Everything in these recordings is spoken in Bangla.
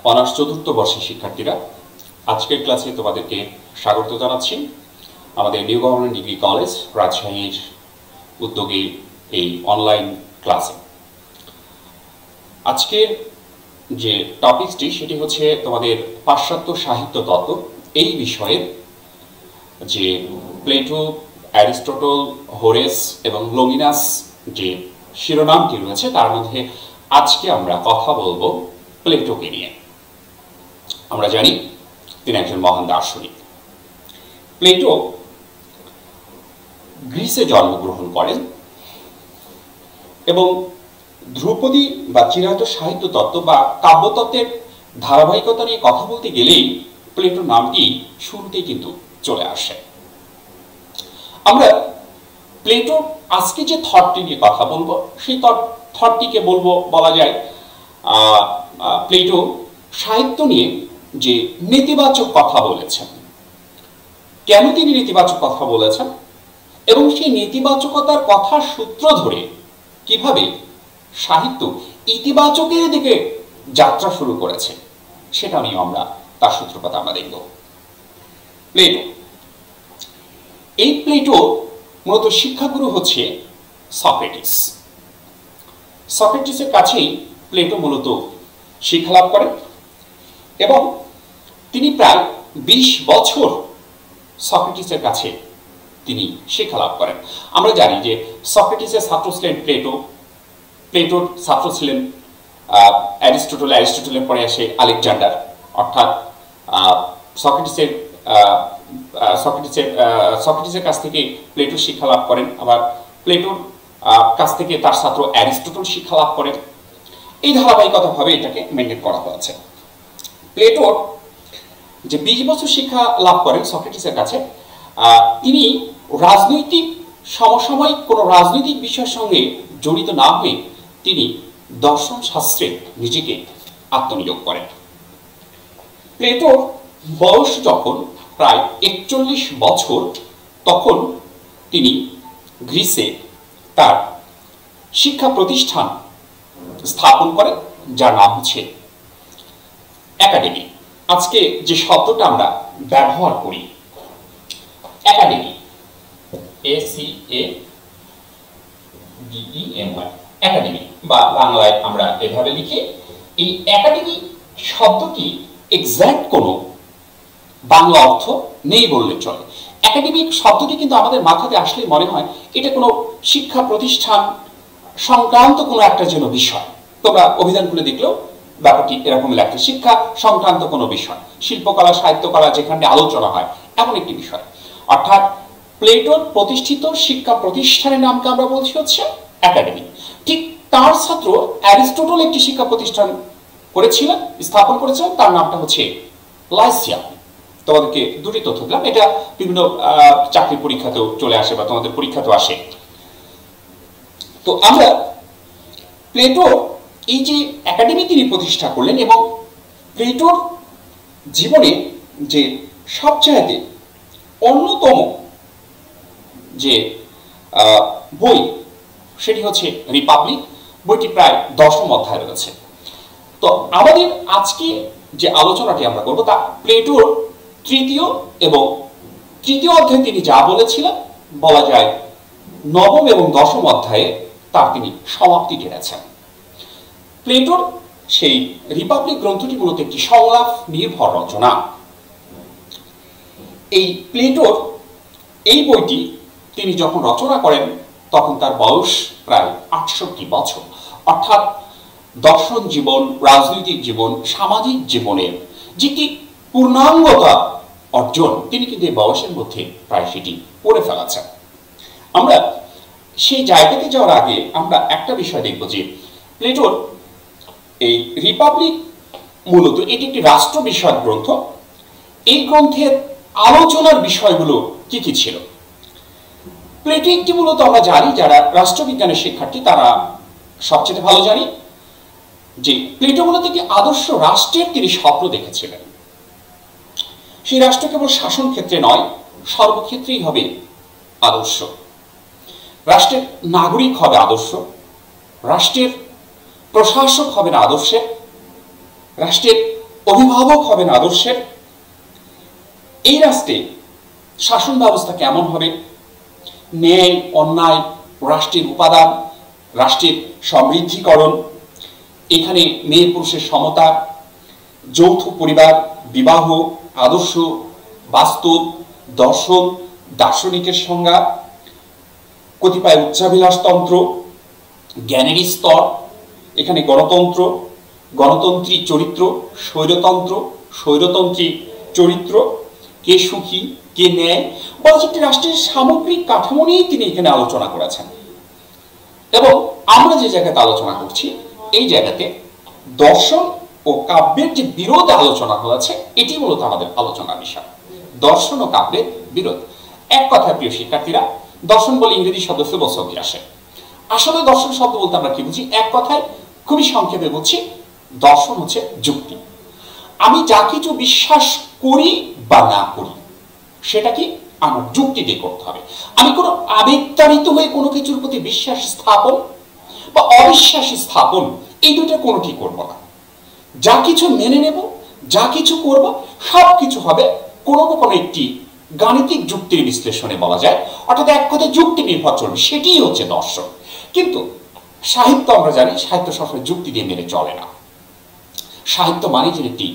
অনার্স চতুর্থ বর্ষের শিক্ষার্থীরা, আজকের ক্লাসে তোমাদেরকে স্বাগত জানাচ্ছি আমাদের নিউ গভর্নমেন্ট ডিগ্রি কলেজ রাজশাহীর উদ্যোগে এই অনলাইন ক্লাসে। আজকের যে টপিকটি সেটি হচ্ছে তোমাদের পাশ্চাত্য সাহিত্য তত্ত্ব এই বিষয়ের যে প্লেটো, অ্যারিস্টটল, হোরেস এবং লঙ্গিনাস যে শিরোনামটি রয়েছে তার মধ্যে আজকে আমরা কথা বলবো প্লেটোকে নিয়ে। আমরা জানি তিনি একজন মহান দার্শনিক। প্লেটো গ্রিসে জন্মগ্রহণ করেন এবং ধ্রুপদী বা চিরায়ত সাহিত্য তত্ত্ব বা কাব্যতত্ত্বের ধারাবাহিকতা নিয়ে কথা বলতে গেলেই প্লেটোর নামটি শুরুতেই কিন্তু চলে আসে। আমরা প্লেটো আজকে যে থটটি নিয়ে কথা বলবো সেই থটটিকে বলা যায় প্লেটো সাহিত্য নিয়ে যে নেতিবাচক কথা বলেছেন, কেন তিনি নেতিবাচক কথা বলেছেন এবং সেই নেতিবাচকতার কথা সূত্র ধরে কিভাবে সাহিত্য ইতিবাচকের দিকে যাত্রা শুরু করেছে সেটা নিয়ে আমরা তার সূত্রপাত আমরা দেখব। প্লেটো, এই প্লেটো মূলত শিক্ষাগুরু হচ্ছে সক্রেটিস। সক্রেটিসের কাছেই প্লেটো মূলত শিক্ষালাভ করেন এবং তিনি প্রায় 20 বছর সক্রেটিসের কাছে তিনি শিক্ষালাভ করেন। আমরা জানি যে সক্রেটিসের ছাত্র ছিলেন প্লেটো, প্লেটোর ছাত্র ছিলেন অ্যারিস্টটল, অ্যারিস্টটলের পরে আসে আলেকজান্ডার। অর্থাৎ সক্রেটিসের কাছ থেকে প্লেটো শিক্ষা লাভ করেন, আবার প্লেটোর কাছ থেকে তার ছাত্র অ্যারিস্টটল শিক্ষা লাভ করেন। এই ধারাবাহিকতাভাবে এটাকে মেনটেন করা হয়েছে। প্লেটোর যে 20 বছর শিক্ষা লাভ করেন সক্রেটিসের কাছে, তিনি রাজনৈতিক সমসাময়িক কোনো রাজনৈতিক বিষয়ের সঙ্গে জড়িত না হয়ে তিনি দর্শন শাস্ত্রে নিজেকে আত্মনিয়োগ করেন। প্লেটোর বয়স যখন প্রায় 41 বছর তখন তিনি গ্রিসে তার শিক্ষা প্রতিষ্ঠান স্থাপন করেন, যার নাম হচ্ছে একাডেমি। আজকে যে শব্দটা আমরা ব্যবহার করি একাডেমি, ACADEMY, একাডেমি বা বাংলায় আমরা এভাবে লিখি। এই একাডেমি শব্দটি এক্সাক্ট কোনো বাংলা অর্থ নেই বললে চলে। একাডেমিক শব্দটি কিন্তু আমাদের মাথাতে আসলে মনে হয় এটা কোনো শিক্ষা প্রতিষ্ঠান সংক্রান্ত কোনো একটা যেন বিষয়। তোমরা অভিধান খুলে দেখলেও ব্যাপারটি এরকম লেখা, শিক্ষা সংক্রান্ত কোনো বিষয়, শিল্পকলা, সাহিত্যকলা যেখানে আলোচনা হয় এমন একটি বিষয়। অর্থাৎ প্লেটোর প্রতিষ্ঠিত শিক্ষা প্রতিষ্ঠানের নামকে আমরা বলছি হচ্ছে একাডেমি। ঠিক তার ছাত্র অ্যারিস্টটল একটি শিক্ষা প্রতিষ্ঠান করেছিলেন, স্থাপন করেছিলেন, তার নামটা হচ্ছে লাইসিয়াম। তোমাদেরকে দুটি তথ্য দিলাম, এটা বিভিন্ন চাকরি পরীক্ষাতেও চলে আসে বা তোমাদের পরীক্ষাতেও আসে। তো আমরা প্লেটো এই যে একাডেমি তিনি প্রতিষ্ঠা করলেন এবং প্লেটোর জীবনে যে সবচাইতে অন্যতম যে বই সেটি হচ্ছে রিপাবলিক। বইটি প্রায় 10ম অধ্যায় রয়েছে। তো আমাদের আজকে যে আলোচনাটি আমরা করব তা প্লেটোর তৃতীয় অধ্যায়ে তিনি যা বলেছিলেন বলা যায় 9ম এবং 10ম অধ্যায়ে তার তিনি সমাপ্তি টেনেছেন। প্লেটোর সেই রিপাবলিক গ্রন্থটি মূলত একটি সংলাপ নির্ভর রচনা। এই প্লেটোর এই বইটি তিনি যখন রচনা করেন তখন তার বয়স প্রায় 68 বছর। অর্থাৎ দর্শন জীবন, রাজনৈতিক জীবন, সামাজিক জীবনের যেটি পূর্ণাঙ্গতা অর্জন তিনি কিন্তু এই বয়সের মধ্যে প্রায় সেটি করে ফেলেছেন। আমরা সেই জায়গাতে যাওয়ার আগে আমরা একটা বিষয় দেখব যে প্লেটোর এই রিপাবলিক মূলত এটি একটি রাষ্ট্র বিষয়ক গ্রন্থ। এই গ্রন্থের আলোচনার বিষয়গুলো কি কি ছিল? প্লেটো একটি মূলত আমরা জানি, যারা রাষ্ট্রবিজ্ঞানের শিক্ষার্থী তারা সবচেয়ে ভালো জানি যে প্লেটো মূলত একটি আদর্শ রাষ্ট্রের তিনি স্বপ্ন দেখেছিলেন। সেই রাষ্ট্র কেবল শাসন ক্ষেত্রে নয়, সর্বক্ষেত্রেই হবে আদর্শ। রাষ্ট্রের নাগরিক হবে আদর্শ, রাষ্ট্রের প্রশাসক হবেন আদর্শে, রাষ্ট্রের অভিভাবক হবেন আদর্শের। এই রাষ্ট্রে শাসন ব্যবস্থা কেমন হবে, ন্যায় অন্যায়, রাষ্ট্রের উপাদান, রাষ্ট্রের সমৃদ্ধিকরণ, এখানে মেয়ে পুরুষের সমতা, যৌথ পরিবার, বিবাহ, আদর্শ, বাস্তব, দর্শন, দার্শনিকের সংজ্ঞা, কতিপয় উচ্চাভিলাষতন্ত্র, জ্ঞানের স্তর, এখানে গণতন্ত্র, গণতন্ত্রী চরিত্র, স্বৈরতন্ত্র, স্বৈরতন্ত্রী চরিত্র, কে সুখী কে ন্যায়, বলা একটি রাষ্ট্রের সামগ্রিক কাঠামো নিয়েই তিনি এখানে আলোচনা করেছেন। এবং আমরা যে জায়গাতে আলোচনা করছি এই জায়গাতে দর্শন ও কাব্যের যে বিরোধ আলোচনা হয়েছে এটি মূলত আমাদের আলোচনার বিষয়। দর্শন ও কাব্যের বিরোধ। এক কথায় প্রিয় শিক্ষার্থীরা, দর্শন বলে ইংরেজি শব্দ ফিলোসফি আসে। আসলে দর্শন শব্দ বলতে আমরা কি বুঝি? এক কথায় খুবই সংক্ষেপে বুঝছি, দর্শন হচ্ছে যুক্তি। আমি যা কিছু বিশ্বাস করি বা না করি সেটা কি আমার যুক্তি দিয়ে করতে হবে। আমি কোনো আবেগতাড়িত হয়ে কোনো কিছুর প্রতি বিশ্বাস স্থাপন বা অবিশ্বাস স্থাপন এই দুইটা কোনোটি করব না। যা কিছু মেনে নেব, যা কিছু করব, সব কিছু হবে কোনো না কোনো একটি গাণিতিক যুক্তির বিশ্লেষণে বলা যায়, অর্থাৎ এক কথায় যুক্তি নির্ভর চলবে, সেটিই হচ্ছে দর্শন। কিন্তু সাহিত্য আমরা জানি সাহিত্য সবসময় যুক্তি দিয়ে মেনে চলে না। সাহিত্য মানে যে একটি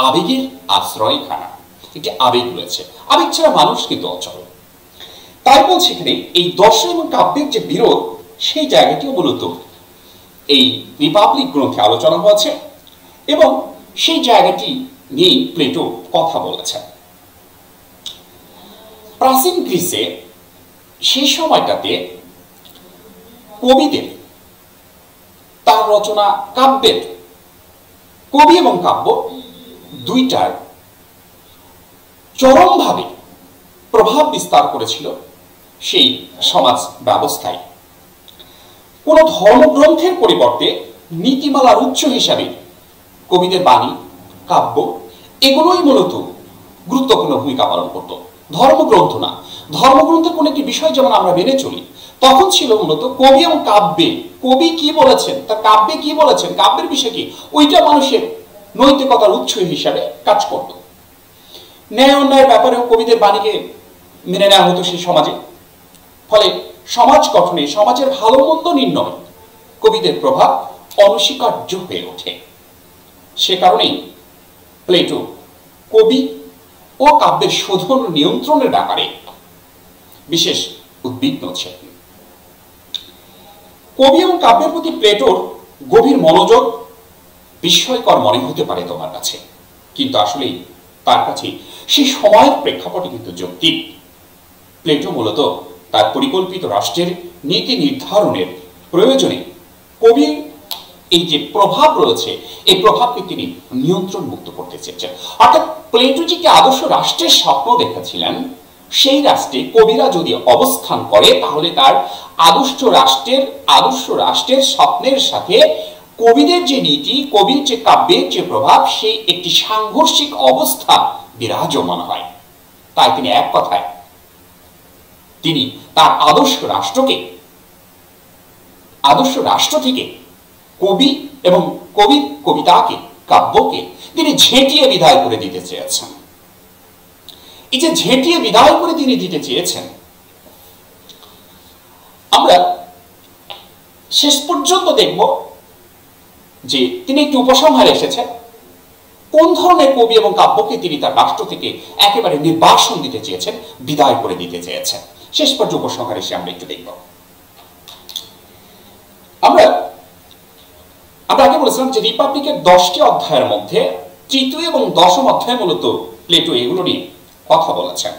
আবেগের আশ্রয়খানা, একটি আবেগ রয়েছে, আবেগ ছাড়া মানুষ কিন্তু অচল। তাই বলছি এখানে এই দর্শন এবং কাব্যের যে বিরোধ সেই জায়গাটিও মূলত এই রিপাবলিক গ্রন্থে আলোচনা হয়েছে এবং সেই জায়গাটি নিয়ে প্লেটো কথা বলেছেন। প্রাচীন গ্রিসে সেই সময়টাতে কবিদের তার রচনা কাব্যের, কবি এবং কাব্য দুইটার চরমভাবে প্রভাব বিস্তার করেছিল সেই সমাজ ব্যবস্থায়। কোন ধর্মগ্রন্থের পরিবর্তে নীতিমালার উৎস হিসাবে কবিদের বাণী, কাব্য এগুলোই মূলত গুরুত্বপূর্ণ ভূমিকা পালন করত, ধর্মগ্রন্থ না। ধর্মগ্রন্থের কোন একটি বিষয় যেমন আমরা মেনে চলি, তখন ছিল মূলত কবি এবং কাব্যে, কবি কি বলেছেন, তার কাব্যে কি বলেছেন, কাব্যের বিষয় কি, ওইটা মানুষের নৈতিকতার উৎস হিসাবে কাজ করত। ন্যায় অন্যায়ের ব্যাপারেও কবিদের বাণীকে মেনে নেওয়া হতো সেই সমাজে। ফলে সমাজ গঠনে, সমাজের ভালো মন্দ নির্ণয় কবিদের প্রভাব অনস্বীকার্য হয়ে ওঠে। সে কারণেই প্লেটো কবি ও কাব্যের শোধন নিয়ন্ত্রণের ব্যাপারে বিশেষ উদ্বিগ্ন ছিলেন। কবি এবং কাব্যের প্রতি প্লেটোর গভীর মনোযোগ বিস্ময়কর মনে হতে পারে তোমার কাছে, কিন্তু আসলে তার কাছে সেই সময়ের প্রেক্ষাপটে কিন্তু যৌক্তিক। প্লেটো মূলত তার পরিকল্পিত রাষ্ট্রের নীতি নির্ধারণের প্রয়োজনে কবির এই যে প্রভাব রয়েছে এই প্রভাবকে তিনি নিয়ন্ত্রণ মুক্ত করতে চেয়েছেন। অর্থাৎ প্লেটো যে আদর্শ রাষ্ট্রের স্বপ্ন দেখেছিলেন, সেই রাষ্ট্রে কবিরা যদি অবস্থান করে তাহলে তার আদর্শ রাষ্ট্রের স্বপ্নের সাথে কবিদের যে নীতি, কবির যে কাব্যের যে প্রভাব, সেই একটি সাংঘর্ষিক অবস্থা বিরাজমান হয়। তাই তিনি এক কথায় তিনি তার আদর্শ রাষ্ট্র থেকে কবি এবং কবির কবিতাকে, কাব্যকে তিনি ঝেঁটিয়ে বিদায় করে দিতে চেয়েছেন। এই যে ঝেঁটিয়ে বিদায় করে তিনি দিতে চেয়েছেন, আমরা শেষ পর্যন্ত দেখব যে তিনি একটি উপসংহারে এসেছেন কোন ধরনের কবি এবং কাব্যকে তিনি তার রাষ্ট্র থেকে একেবারে নির্বাসন দিতে চেয়েছেন, বিদায় করে দিতে চেয়েছেন। শেষ পর্যন্ত উপসংহারে এসে আমরা একটু দেখব। আমরা আগে বলেছিলাম যে রিপাবলিকের 10টি অধ্যায়ের মধ্যে তৃতীয় এবং দশম অধ্যায় মূলত প্লেটো এগুলো নিয়ে কথা বলেছেন।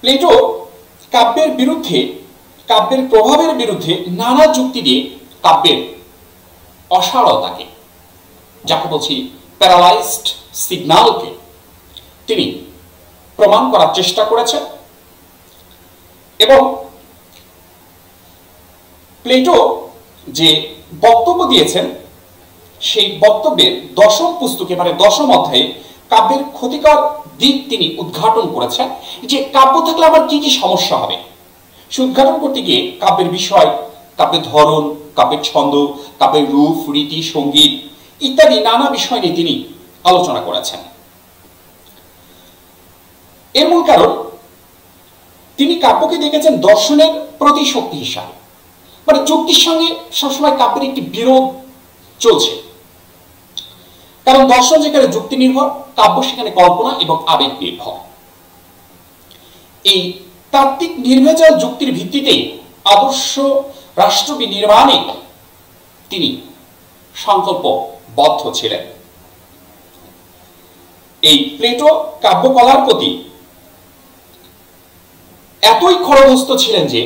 প্লেটো কাব্যের বিরুদ্ধে, কাব্যের প্রভাবের বিরুদ্ধে নানা যুক্তি দিয়ে কাব্যের অসারতাকে, যাকে বলছি প্যারালাইজড সিগন্যালকে, তিনি প্রমাণ করার চেষ্টা করেছেন। এবং প্লেটো যে বক্তব্য দিয়েছেন সেই বক্তব্যের দশম পুস্তকে, মানে দশম অধ্যায়ে কাব্যের ক্ষতিকর দিক তিনি উদ্ঘাটন করেছেন, যে কাব্য থাকলে আমার কি কি সমস্যা হবে। সে উদ্ঘাটন করতে গিয়ে কাব্যের বিষয়, কাব্যের ধরন, কাব্যের ছন্দ, কাব্যের রূপ, রীতি, সঙ্গীত ইত্যাদি নানা বিষয় নিয়ে তিনি আলোচনা করেছেন। এর মূল কারণ তিনি কাব্যকে দেখেছেন দর্শনের প্রতিশক্তি হিসাবে, মানে যুক্তির সঙ্গে সবসময় কাব্যের একটি বিরোধ চলছে। কারণ দর্শন যেখানে যুক্তি নির্ভর, কাব্য সেখানে কল্পনা এবং আবেগ নির্ভর। এই তাত্ত্বিক নির্ভেজাল যুক্তির ভিত্তিতেই আদর্শ রাষ্ট্র বিনির্মাণে তিনি সংকল্পবদ্ধ ছিলেন। এই প্লেটো কাব্যকলার প্রতি এতই খড়গহস্ত ছিলেন যে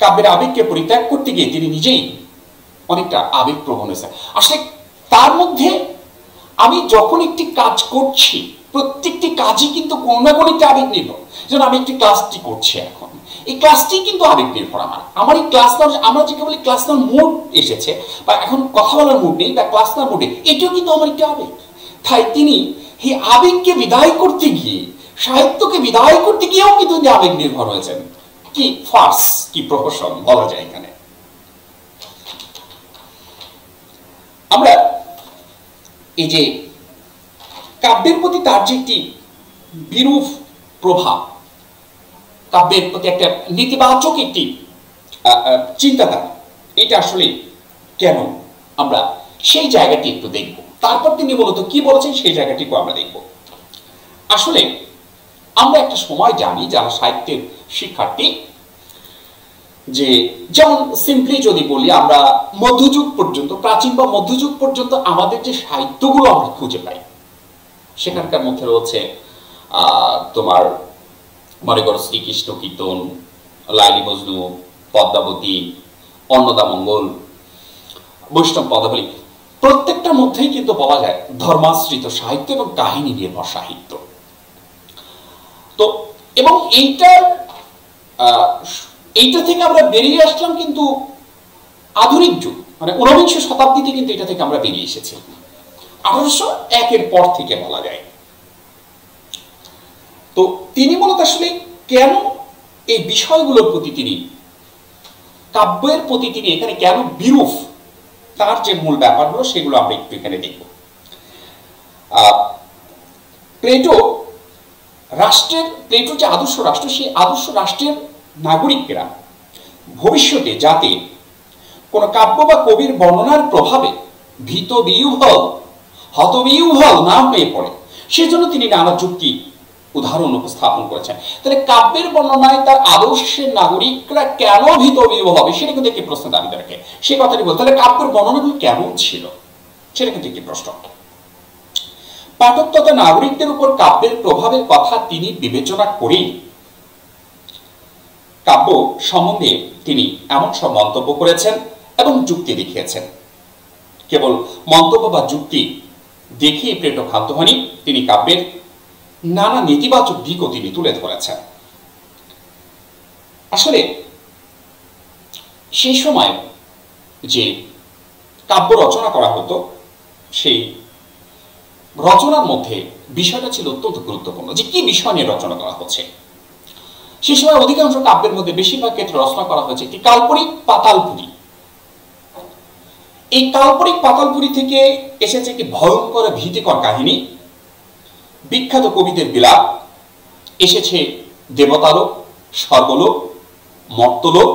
কাব্যের আবেগকে পরিত্যাগ করতে গিয়ে তিনি নিজেই অনেকটা আবেগপ্রবণ হয়েছেন। আসলে তার মধ্যে আমি যখন একটি কাজ করছি, প্রত্যেকটি কাজই কিন্তু কোনো না কোনো একটা আবেগ নির্ভর। যেমন আমি একটি ক্লাসটি করছি, এখন এই ক্লাসটি কিন্তু আবেগ নির্ভর। আমার এই ক্লাস নেওয়ার, আমরা যে বলি ক্লাস নেওয়ার মুড এসেছে, বা এখন কথা বলার মুড নেই, বা ক্লাস নেওয়ার মুড নেই, এটাও কিন্তু আমার একটি আবেগ। তাই তিনি এই আবেগকে বিদায় করতে গিয়ে, সাহিত্যকে বিদায় করতে গিয়েও কিন্তু আবেগ নির্ভর হয়েছেন। কি ফার্স, কি প্রহসন বলা যায় এখানে। আমরা এই যে কাব্যের প্রতি তার যে একটি বিরূপ প্রভাব, কাব্যের প্রতি একটা নেতিবাচক একটি চিন্তাধারা, এটা আসলে কেন, আমরা সেই জায়গাটি একটু দেখব। তারপর তিনি মূলত কি বলেছেন সেই জায়গাটিকে আমরা দেখব। আসলে আমরা একটা সময় জানি, যারা সাহিত্যের শিক্ষার্থী, যে যেমন সিম্পলি যদি বলি, আমরা মধ্যযুগ পর্যন্ত, প্রাচীন বা মধ্যযুগ পর্যন্ত আমাদের যে সাহিত্যগুলো আমরা খুঁজে পাই, সেখানকার মধ্যে রয়েছে তোমার মনে করো শ্রীকৃষ্ণ কীর্তন, লাইলি মজনু, পদ্মাবতী, অন্নদামঙ্গল, বৈষ্ণব পদাবলী, প্রত্যেকটার মধ্যেই কিন্তু বলা যায় ধর্মাশ্রিত সাহিত্য এবং কাহিনী নির্ভর সাহিত্য। তো এবং এইটা থেকে আমরা বেরিয়ে আসলাম কিন্তু আধুনিক যুগ, মানে 19বিংশ শতাব্দীতে কিন্তু এটা থেকে আমরা বেরিয়ে এসেছি 1801 পর থেকে বলা যায়। তো তিনি মূলত আসলে কেন এই বিষয়গুলোর প্রতি, তিনি কাব্যের প্রতি তিনি এখানে কেন বিরূপ, তার যে মূল ব্যাপারগুলো সেগুলো আমরা একটু এখানে দেখব। প্লেটোর যে আদর্শ রাষ্ট্র, সেই আদর্শ রাষ্ট্রের নাগরিকরা ভবিষ্যতে যাতে কোন কাব্য বা কবির বর্ণনার প্রভাবে ভীত বিহ্বল, হতবিহ্বল না হয়ে পড়ে, সেজন্য তিনি নানা যুক্তি উদাহরণ উপস্থাপন করেছেন। তাহলে কাব্যের বর্ণনায় তার আদর্শের নাগরিকরা কেন ভীত বিহ্বল হবে, সেটা কিন্তু একটি প্রশ্ন দাবি রাখে। সে কথাটি বলতে, তাহলে কাব্যের বর্ণনাগুলো কেমন ছিল, সেটা কিন্তু একটি প্রশ্ন। পাঠক তথা নাগরিকদের উপর কাব্যের প্রভাবের কথা তিনি বিবেচনা করেই কাব্য সম্বন্ধে তিনি এমন সব মন্তব্য করেছেন এবং যুক্তি দেখিয়েছেন। কেবল মন্তব্য বা যুক্তি দেখিয়ে প্লেটো ক্ষান্ত হননি, তিনি কাব্যের নানা নেতিবাচক দিকও তিনি তুলে ধরেছেন। আসলে সেই সময় যে কাব্য রচনা করা হতো, সেই রচনার মধ্যে বিষয়টা ছিল অত্যন্ত গুরুত্বপূর্ণ, যে কি বিষয় নিয়ে রচনা করা হচ্ছে। সেই সময় অধিকাংশ কাব্যের মধ্যে বেশিরভাগ ক্ষেত্রে রচনা করা হয়েছে একটি কাল্পনিক পাতালপুরী। এই কাল্পনিক পাতালপুরী থেকে এসেছে একটি ভয়ঙ্কর ভীতিকর কাহিনী, বিখ্যাত কবিদের বিলাপ, এসেছে দেবতালোক, স্বর্গলোক, মর্তলোক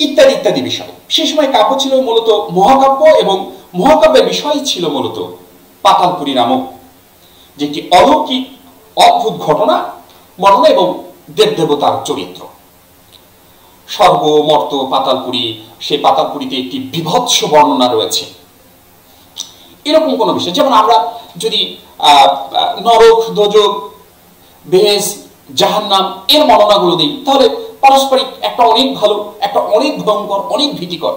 ইত্যাদি ইত্যাদি বিষয়। সে সময় কাব্য ছিল মূলত মহাকাব্য, এবং মহাকাব্যের বিষয় ছিল মূলত পাতালপুরী নামক যেটি অলৌকিক অদ্ভুত ঘটনা বর্ণনা এবং দেবদেবতার চরিত্র। স্বর্গ, মর্ত, পাতালপুরী, সেই পাতালপুরীতে একটি বিভৎস বর্ণনা রয়েছে, এরকম কোন বিষয়। যেমন আমরা যদি নরক, দোজক, বেহেশ, জাহান্নাম এর বর্ণনাগুলো দিই, তাহলে পারস্পরিক একটা অনেক ভালো, একটা অনেক ভয়ঙ্কর, অনেক ভীতিকর,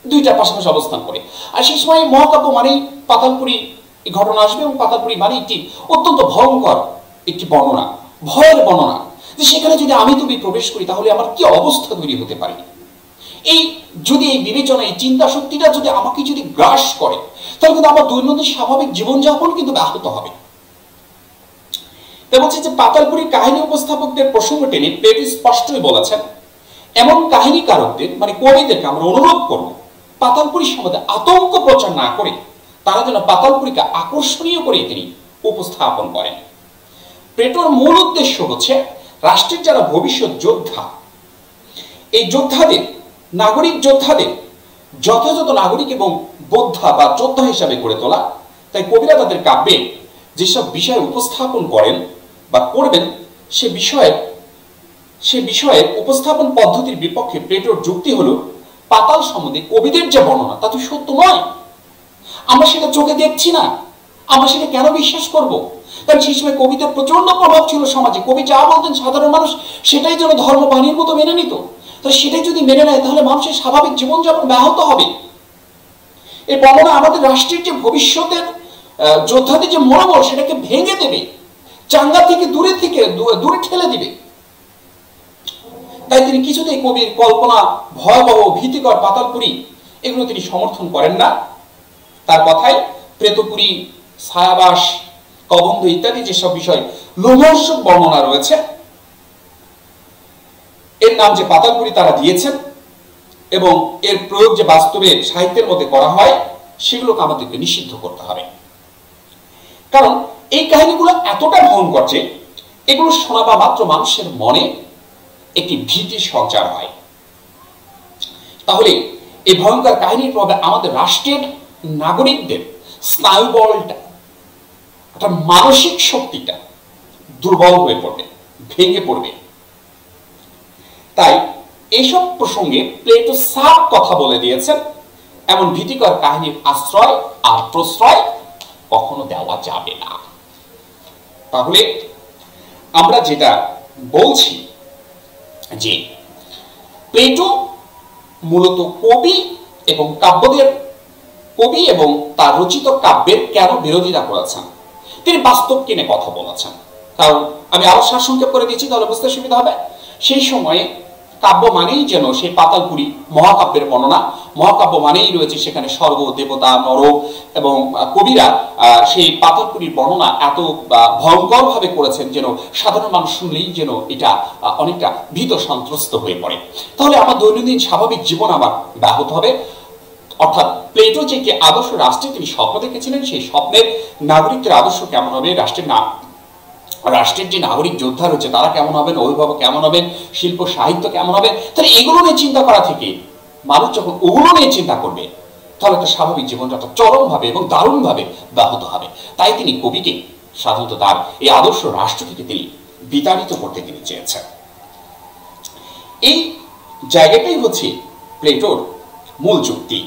দুইটা পাশাপাশি অবস্থান করে। আর সেই সময় মহাকাব্য মানেই পাতালপুরী ঘটনা আসবে, এবং পাতালপুরী মানে একটি অত্যন্ত ভয়ঙ্কর একটি বর্ণনা, ভয়ের বর্ণনা, যে সেখানে যদি আমি তুমি প্রবেশ করি তাহলে আমার কি অবস্থা তৈরি হতে পারে। এই যদি এই বিবেচনা, এই চিন্তা শক্তিটা যদি আমাকে যদি গ্রাস করে, তাহলে কিন্তু আমার দৈনন্দিন স্বাভাবিক জীবনযাপন কিন্তু ব্যাহত হবে। তাই বলছে যে পাতালপুরীর কাহিনী উপস্থাপকদের প্রসঙ্গ টেনে প্লেটো স্পষ্টই বলেছেন, এমন কাহিনীকারকদের মানে কবিদেরকে আমরা অনুরোধ করব পাতালপুরী সম্বন্ধে আতঙ্ক প্রচার না করে তারা যেন পাতালপুরীকে আকর্ষণীয় করে তিনি উপস্থাপন করেন। প্লেটোর মূল উদ্দেশ্য হচ্ছে রাষ্ট্রের যারা ভবিষ্যৎ যোদ্ধা, এই যোদ্ধাদের, নাগরিক যোদ্ধাদের যথাযথ নাগরিক এবং যোদ্ধা বা যোদ্ধা হিসাবে গড়ে তোলা। তাই কবিরা তাদের কাব্যে যেসব বিষয় উপস্থাপন করেন বা করবেন সে বিষয়ে উপস্থাপন পদ্ধতির বিপক্ষে প্লেটোর যুক্তি হলো পাতাল সম্বন্ধে কবিদের যে বর্ণনা তা তো সত্য নয়, আমরা সেটা চোখে দেখছি না, আমরা সেটা কেন বিশ্বাস করব? কারণ সেই সময় কবিদের প্রচন্ড প্রভাব ছিল সমাজে, কবি যা বলতেন সাধারণ মানুষ সেটাই যেন ধর্মবাণীর মতো মেনে নিত। তো সেটাই যদি মেনে নেয় তাহলে মানুষের স্বাভাবিক জীবনযাপন ব্যাহত হবে। এই বর্ণনা আমাদের রাষ্ট্রের যে ভবিষ্যতের যোদ্ধাদের যে মনোবল সেটাকে ভেঙে দেবে, চাঙ্গা থেকে দূরে ঠেলে দিবে। তাই তিনি কিছুতেই কবির কল্পনা, ভয়াবহ ভীতিকর পাতালপুরী এগুলো তিনি সমর্থন করেন না। তার কথায় প্রেতপুরী, ছায়াবাস, কবন্ধ ইত্যাদি যেসব বিষয় লোমহর্ষক বর্ণনা রয়েছে, এর নাম যে পাতালপুরী তারা দিয়েছেন এবং এর প্রয়োগ যে বাস্তবে সাহিত্যের মধ্যে করা হয় সেগুলোকে আমাদেরকে নিষিদ্ধ করতে হবে। কারণ এই কাহিনীগুলো এতটা ভয়ঙ্কর যে এগুলো শোনাবা মাত্র মানুষের মনে একটি ভীতি সঞ্চার হয়। তাহলে এই ভয়ঙ্কর কাহিনীর প্রভাবে আমাদের রাষ্ট্রের নাগরিকদের স্নায়ুবলটা, অর্থাৎ মানসিক শক্তিটা দুর্বল হয়ে পড়বে, ভেঙে পড়বে। তাই এইসব প্রসঙ্গে প্লেটো সাফ কথা বলে দিয়েছেন, এমন ভীতিকর কাহিনীর আশ্রয় আর প্রশ্রয় কখনো দেওয়া যাবে না। তাহলে আমরা যেটা বলছি যে প্লেটো মূলত কবি এবং তার রচিত কাব্যের কেন বিরোধিতা করেছেন, তিনি বাস্তব কিনে কথা বলেছেন। কারণ আমি আরো সারসংক্ষেপ করে দিচ্ছি তাহলে বুঝতে সুবিধা হবে। সেই সময়ে কাব্য মানেই যেন সেই পাতালপুরী মহাকাব্যের বর্ণনা, মহাকাব্য মানেই রয়েছে সেখানে স্বর্গ, দেবতা, নরক, এবং কবিরা সেই পাতালপুরীর বর্ণনা এত ভয়ঙ্কর ভাবে করেছেন যেন সাধারণ মানুষ শুনলেই যেন এটা অনেকটা ভীত সন্ত্রস্ত হয়ে পড়ে। তাহলে আমার দৈনন্দিন স্বাভাবিক জীবন আবার ব্যাহত হবে। অর্থাৎ প্লেটো যে আদর্শ রাষ্ট্রে তিনি স্বপ্ন দেখেছিলেন, সেই স্বপ্নের নাগরিকদের আদর্শ কেমন হবে, রাষ্ট্রের যে নাগরিক যোদ্ধা রয়েছে তারা কেমন হবেন, অভিভাবক কেমন হবেন, শিল্প সাহিত্য কেমন হবে, তাহলে এগুলো নিয়ে চিন্তা করা থেকে মানুষ যখন ওগুলো নিয়ে চিন্তা করবে তাহলে একটা স্বাভাবিক জীবনযাত্রা চরমভাবে এবং দারুণভাবে ব্যাহত হবে। তাই তিনি কবিকে সাধারণত তার এই আদর্শ রাষ্ট্র থেকে তিনি বিতাড়িত করতে তিনি চেয়েছেন। এই জায়গাটাই হচ্ছে প্লেটোর মূল যুক্তি।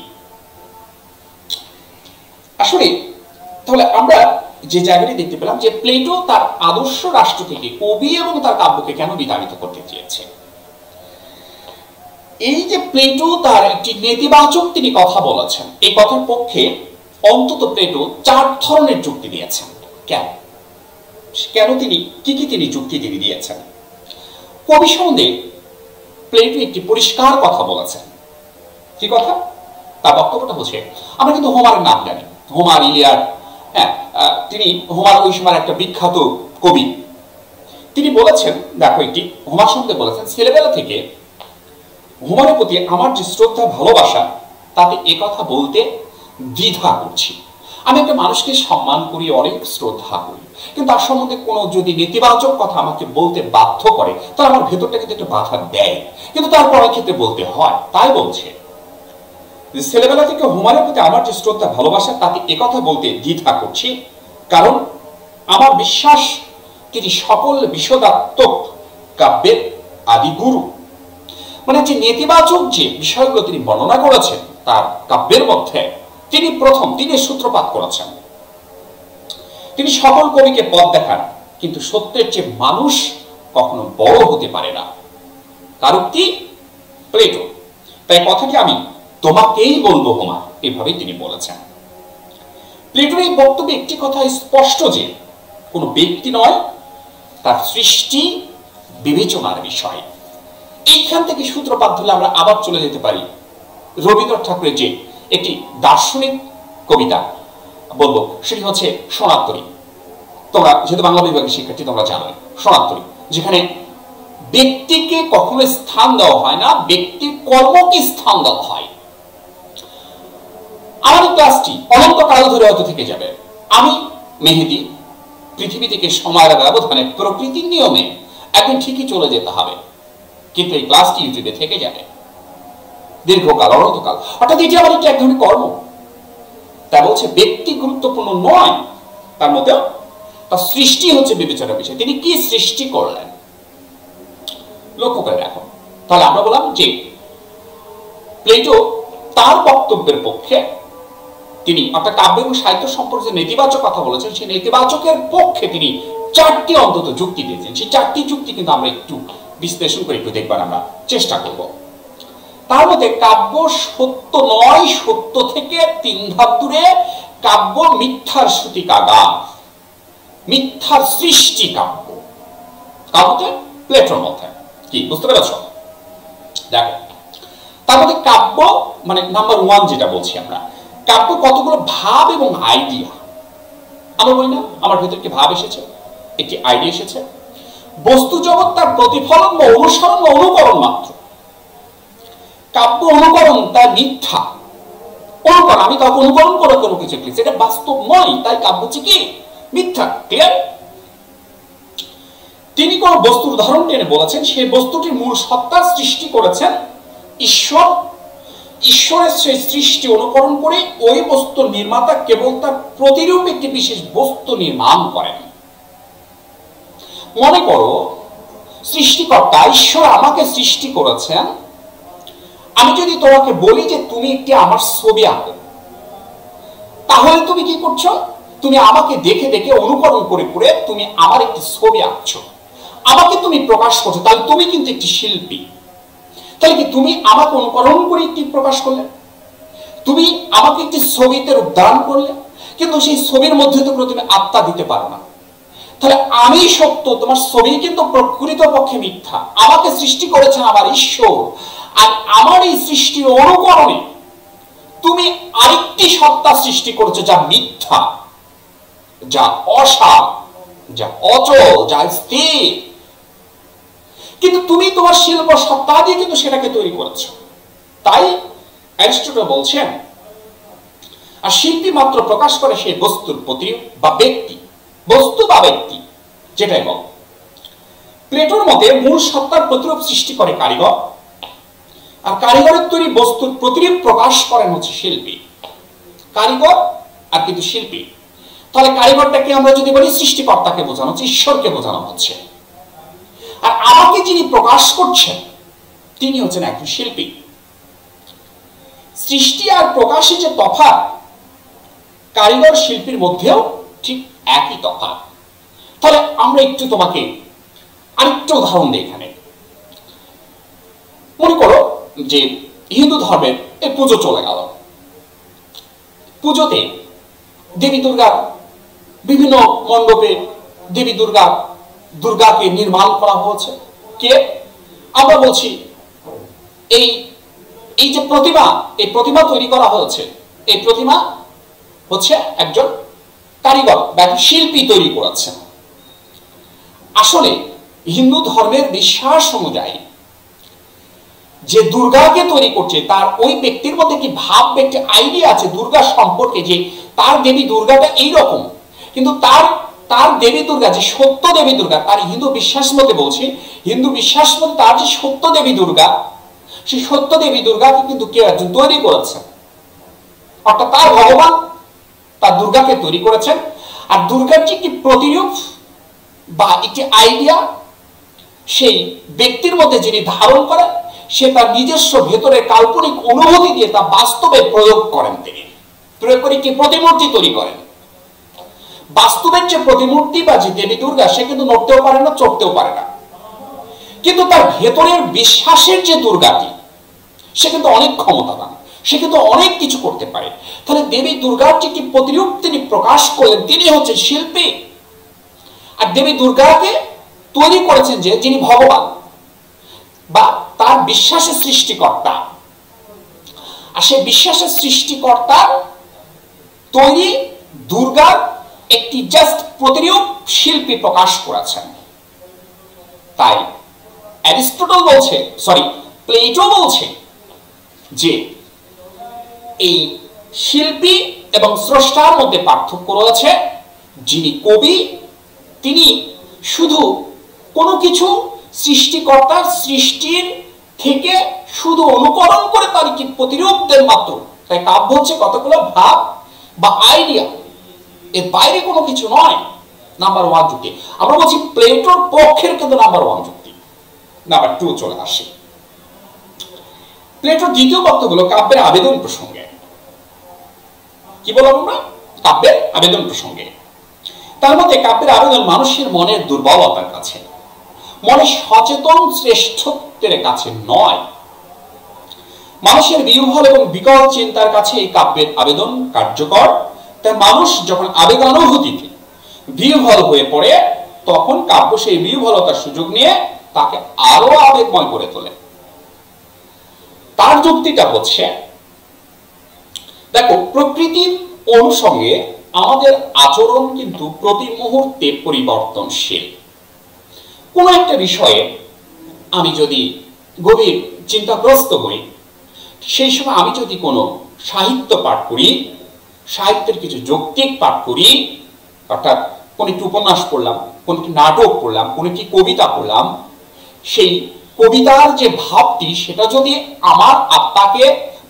আসলে তাহলে আমরা যে জায়গাটি দেখতে পেলাম যে প্লেটো তার আদর্শ রাষ্ট্র থেকে কবি এবং তার কাব্যকে কেন বিতাড়িত করতে চেয়েছে। এই যে প্লেটো তার একটি নেতিবাচক তিনি কথা বলেছেন, এই কথার পক্ষে অন্তত প্লেটো 4 ধরনের যুক্তি দিয়েছেন। কেন তিনি তিনি যুক্তি তিনি দিয়েছেন। কবি সম্বন্ধে প্লেটো একটি পরিষ্কার কথা বলেছেন। কি কথা? তার বক্তব্যটা হচ্ছে, আমরা কিন্তু হোমারের নাম জানি, হোমার, ইলিয়াড। হ্যাঁ, তিনি হোমার ওই সময় একটা বিখ্যাত কবি। তিনি বলেছেন, দেখো একটি হোমার সম্বন্ধে বলেছেন, ছেলেবেলা থেকে হোমারের প্রতি আমার যে শ্রদ্ধা ভালোবাসা তাতে একথা বলতে দ্বিধা করছি। আমি একটা মানুষকে সম্মান করি, অনেক শ্রদ্ধা করি, কিন্তু তার সম্বন্ধে কোনো যদি নেতিবাচক কথা আমাকে বলতে বাধ্য করে তাহলে আমার ভেতরটা কিন্তু একটা বাধা দেয়, কিন্তু তারপর ক্ষেত্রে বলতে হয়। তাই বলছে ছেলেবেলা থেকে হোমারের প্রতি আমার যে শ্রদ্ধা ভালোবাসা তাতে একথা বলতে দ্বিধা করছি, কারণ আমার বিশ্বাস তিনি সকল বিশদাত্মক কাব্যের আদি গুরু। মানে যে নেতিবাচক যে বিষয়গুলো তিনি বর্ণনা করেছেন তার কাব্যের মধ্যে তিনি প্রথম, তিনি সূত্রপাত করেছেন। তিনি সকল কবিকে পথ দেখান, কিন্তু সত্যের চেয়ে মানুষ কখনো বড় হতে পারে না। কারণ কি? প্লেটো। তাই কথাটি আমি তোমাকেই বলবো হোমার, এভাবেই তিনি বলেছেন। প্লেটোর এই বক্তব্যে একটি কথা স্পষ্ট যে কোনো ব্যক্তি নয়, তার সৃষ্টি বিবেচনার বিষয়। এইখান থেকে সূত্রপাত ধরলে আমরা আবার চলে যেতে পারি রবীন্দ্রনাথ ঠাকুরের যে একটি দার্শনিক কবিতা বলবো, সেটি হচ্ছে সোনার তরী। তোমরা যেহেতু বাংলা বিভাগের শিক্ষার্থী তোমরা জানো সোনার তরী, যেখানে ব্যক্তিকে কখনো স্থান দেওয়া হয় না, ব্যক্তির কর্মকে স্থান দেওয়া হয়। আমাদের ক্লাসটি অনন্তকাল ধরে হয়তো থেকে যাবে। আমি মেহেদী পৃথিবী থেকে সময়ের ব্যবধানে প্রকৃতির নিয়মে একদিন ঠিকই চলে যেতে হবে, কিন্তু এই ক্লাসটি ইউটিউবে থেকে যাবে দীর্ঘকাল, অনন্তকাল। অর্থাৎ এটি আমার একটি এক ধরনের কর্ম। তা বলছে ব্যক্তি গুরুত্বপূর্ণ নয়, তার মধ্যেও তার সৃষ্টি হচ্ছে বিবেচনার বিষয়। তিনি কি সৃষ্টি করলেন লক্ষ্য করে রাখো। তাহলে আমরা বললাম যে প্লেটো তার বক্তব্যের পক্ষে, তিনি অর্থাৎ কাব্য এবং সাহিত্য সম্পর্কে নেতিবাচক কথা বলেছেন, সেই নেতিবাচকের পক্ষে তিনি চারটি অন্তত যুক্তি দিয়েছেন। সেই চারটি যুক্তি কিন্তু আমরা একটু বিশ্লেষণ করে একটু দেখবার আমরা চেষ্টা করব। তার মধ্যে কাব্য সত্য নয়, সত্য থেকে 3 ধাপ দূরে কাব্য মিথ্যার সূতিকাগার, মিথ্যার সৃষ্টি কাব্য। কাব্যতে প্লেটোর মধ্যে কি বুঝতে পেরেছ? দেখো, তার মধ্যে কাব্য মানে নাম্বার 1 যেটা বলছি আমরা, কাব্য কতগুলো ভাব এবং আইডিয়া। আমরা বলি না আমার ভেতর কি ভাব এসেছে, একটি আইডিয়া এসেছে। বস্তু জগৎ তার প্রতিফলন বা অনুসরণ বা অনুকরণ মাত্র। কাব্য অনুকরণ, তার মিথ্যা অনুকরণ। আমি কাউকে অনুকরণ করে কোনো কিছু লিখছি, এটা বাস্তব নয়, তাই কাব্য হচ্ছে কি মিথ্যা। ক্লিয়ার? তিনি কোন বস্তুর উদাহরণ টেনে বলেছেন, সেই বস্তুটির মূল সত্তা সৃষ্টি করেছেন ঈশ্বর। ঈশ্বরের সেই সৃষ্টি অনুকরণ করে ওই বস্তুর নির্মাতা কেবল তার প্রতিরূপ একটি বিশেষ বস্তু নির্মাণ করেন। মনে করো সৃষ্টিকর্তা ঈশ্বর আমাকে সৃষ্টি করেছেন। আমি যদি তোমাকে বলি যে তুমি একটি আমার ছবি আঁকো, তাহলে তুমি কি করছো? তুমি আমাকে দেখে দেখে অনুকরণ করে করে তুমি আমার একটি ছবি আঁকছো, আমাকে তুমি প্রকাশ করছো। তাহলে তুমি কিন্তু একটি শিল্পী। তাহলে কি তুমি আমাকে অনুকরণ করে একটি প্রকাশ করলে, তুমি আমাকে একটি ছবিতে রূপদান করলে, কিন্তু সেই ছবির মধ্যে তো তুমি আত্মা দিতে পারো না। তাহলে আমি সত্য, তোমার ছবি কিন্তু প্রকৃতপক্ষে মিথ্যা। আমাকে সৃষ্টি করেছেন আমার ঈশ্বর, আর আমার এই সৃষ্টির অনুকরণে তুমি আরেকটি সত্তা সৃষ্টি করেছো যা মিথ্যা, যা অসার, যা অচল, যা স্থির। কিন্তু তুমি তোমার শিল্প সত্তা দিয়ে কিন্তু সেটাকে তৈরি করেছো। তাই অ্যারিস্টটল বলছেন, আর শিল্পী মাত্র প্রকাশ করে সেই বস্তুর প্রতিরূপ বা ব্যক্তি, বস্তু বা ব্যক্তি যেটাই বল। প্লেটোর মতে মূল সত্তার প্রতিরূপ সৃষ্টি করে কারিগর, আর কারিগরের তৈরি বস্তুর প্রতিরূপ প্রকাশ করেন হচ্ছে শিল্পী। কারিগর আর কিন্তু শিল্পী। তাহলে কারিগরটাকে আমরা যদি বলি সৃষ্টিকর্তাকে বোঝানো হচ্ছে, ঈশ্বরকে বোঝানো হচ্ছে। আর আমাকে যিনি প্রকাশ করছেন তিনি হচ্ছেন একজন শিল্পী। সৃষ্টি আর প্রকাশে যে তফাৎ, কারিগর শিল্পীর মধ্যেও ঠিক একই তফাৎ। তাহলে আমরা একটু তোমাকে আরেকটু উদাহরণ দিই এখানে। মনে করো যে হিন্দু ধর্মের এই পুজো চলে গেল। পুজোতে দেবী দুর্গা বিভিন্ন মণ্ডপে দেবী দুর্গাকে নির্মাণ করা হয়েছে। কে? আমরা বলছি এই যে প্রতিমা, এই প্রতিমা তৈরি করা হয়েছে, এই প্রতিমা হচ্ছে একজন কারিগর বা শিল্পী তৈরি করেছেন। আসলে হিন্দু ধর্মের বিশ্বাস অনুযায়ী যে দুর্গাকে তৈরি করছে তার ওই ব্যক্তির মধ্যে কি ভাব, ব্যক্তি আইডিয়া আছে দুর্গা সম্পর্কে, যে তার দেবী দুর্গাটা এইরকম। কিন্তু তার দেবী দুর্গা যে সত্য দেবী দুর্গা, তার হিন্দু বিশ্বাস মতে বলছি, হিন্দু বিশ্বাস মতে তার যে সত্য দেবী দুর্গা, সেই সত্য দেবী দুর্গাকে কিন্তু কেউ একজন তৈরি করেছেন। অর্থাৎ তার ভগবান তার দুর্গাকে তৈরি করেছেন। আর দুর্গার যে একটি প্রতিরূপ বা একটি আইডিয়া সেই ব্যক্তির মধ্যে যিনি ধারণ করেন, সে তার নিজস্ব ভেতরে কাল্পনিক অনুভূতি দিয়ে তা বাস্তবে প্রয়োগ করেন। তিনি প্রয়োগ করে কি প্রতিমূর্তি তৈরি করেন। বাস্তবের যে প্রতিমূর্তি বা যে দেবী দুর্গা, সে কিন্তু নড়তেও পারে না, চড়তেও পারে না। কিন্তু তার ভেতরের বিশ্বাসের যে দুর্গাটি, সে কিন্তু অনেক ক্ষমতাবান, সে কিন্তু অনেক কিছু করতে পারে। তাহলে দেবী দুর্গার যে একটি প্রতিরূপ তিনি প্রকাশ করলেন, তিনি হচ্ছেন শিল্পী। আর দেবী দুর্গাকে তৈরি করেছেন যিনি ভগবান বা তার বিশ্বাসের সৃষ্টিকর্তা। আর সেই বিশ্বাসের সৃষ্টিকর্তার তৈরি দুর্গার একটি জাস্ট প্রতিরূপ শিল্পী প্রকাশ করেছেন। তাই অ্যারিস্টটল বলছে, সরি প্লেটো বলছে যে এই শিল্পী এবং স্রষ্টার মধ্যে পার্থক্য রয়েছে। যিনি কবি তিনি শুধু কোনো কিছু সৃষ্টিকর্তার সৃষ্টির থেকে শুধু অনুকরণ করে তার কি প্রতিরূপ দেন মাত্র। তাই কাব্য হচ্ছে কতগুলো ভাব বা আইডিয়া, এর বাইরে কোনো কিছু নয়। নাম্বার ওয়ান যুক্তি। আমরা বলছি প্লেটোর পক্ষের কিন্তু নাম্বার ওয়ান যুক্তি। নাম্বার টু চলে আসে প্লেটোর দ্বিতীয় বক্তব্য কাব্যের আবেদন প্রসঙ্গে। কি বললাম আমরা? কাব্যের আবেদন প্রসঙ্গে। তার মধ্যে কাব্যের আবেদন মানুষের মনের দুর্বলতার কাছে, মনের সচেতন শ্রেষ্ঠত্বের কাছে নয়। মানুষের বিহ্বল এবং বিকল চিন্তার কাছে এই কাব্যের আবেদন কার্যকর। তাই মানুষ যখন আবেগানুভূতিতে বিহ্বল হয়ে পড়ে তখন কাব্য সেই বিহ্বলতার সুযোগ নিয়ে তাকে আরো আবেগময় করে তোলে। তার যুক্তিটা হচ্ছে, দেখো প্রকৃতির অনুসঙ্গে আমাদের আচরণ কিন্তু প্রতি মুহূর্তে পরিবর্তনশীল। কোন একটা বিষয়ে আমি যদি গভীর চিন্তাগ্রস্ত হই, সেই সময় আমি যদি কোনো সাহিত্য পাঠ করি, সাহিত্যের কিছু যৌক্তিক পাঠ করি, অর্থাৎ কোন একটি উপন্যাস পড়লাম, কোন একটি নাটক পড়লাম, কোন একটি কবিতা পড়লাম, সেই কবিতার যে ভাবটি সেটা যদি আমার আত্মাকে